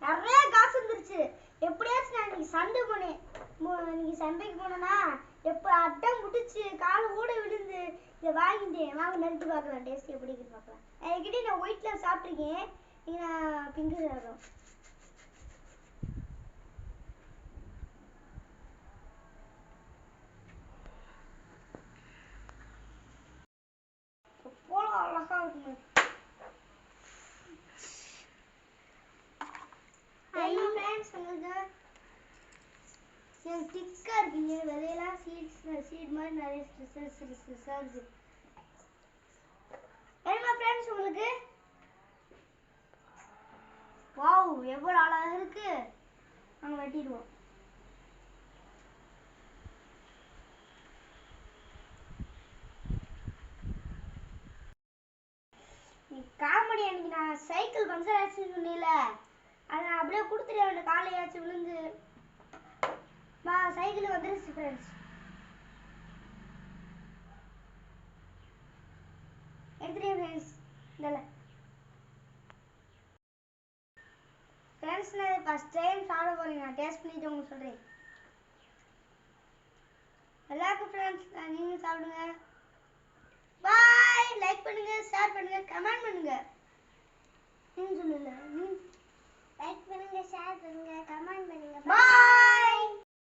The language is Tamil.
நிறைய காசு வந்துருச்சு. எப்படியாச்சும் நான் இன்னைக்கு சண்டை போனேன். இன்னைக்கு சண்டைக்கு போனேன்னா எப்போ அட்டம் முடிச்சு கால் கூட விழுந்து இதை வாங்கிட்டேன். வாங்க நிறுத்தி பார்க்கலாம், டேஸ்ட் எப்படி இருக்குன்னு பார்க்கலாம். என்கிட்ட நான் ஒயிட்ல சாப்பிட்ருக்கேன், இங்கே நான் பிங்கு சாப்பிடும். போல அழகா இருக்குங்க. திக்கா இருக்கீங்க, விலையெல்லாம் சீட் மாதிரி நிறைய சர்ஜ். என்ன ஃப்ரெண்ட்ஸ் உங்களுக்கு வாவ் எவ்வளோ அழகாக இருக்கு. நாங்கள் வெட்டிடுவோம். காமெடி அன்னைக்கு நான் சைக்கிள் பஞ்சர் ஆச்சுன்னு சொன்னீல, அதை நான் அப்படியே கொடுத்துட்டு அவன் காலையாச்சும் விழுந்து சைக்கிள் வந்துருச்சு ஃப்ரெண்ட்ஸ். எடுத்துட்டேன் ஃப்ரெண்ட்ஸ். இல்லை ஃப்ரெண்ட்ஸ், நான் ஃபஸ்ட் டைம் சாப்பிட போகிறேன். நான் டேஸ்ட் பண்ணிட்டு உங்களுக்கு சொல்கிறேன். எல்லாருக்கும் ஃப்ரெண்ட்ஸ் நீங்களும் சாப்பிடுங்க. பாய். லைக் பண்ணுங்க, ஷேர் பண்ணுங்க, கமெண்ட் பண்ணுங்க. நீங்க சொல்லல, லைக் பண்ணுங்க, ஷேர் பண்ணுங்க, கமெண்ட் பண்ணுங்க. பாய்.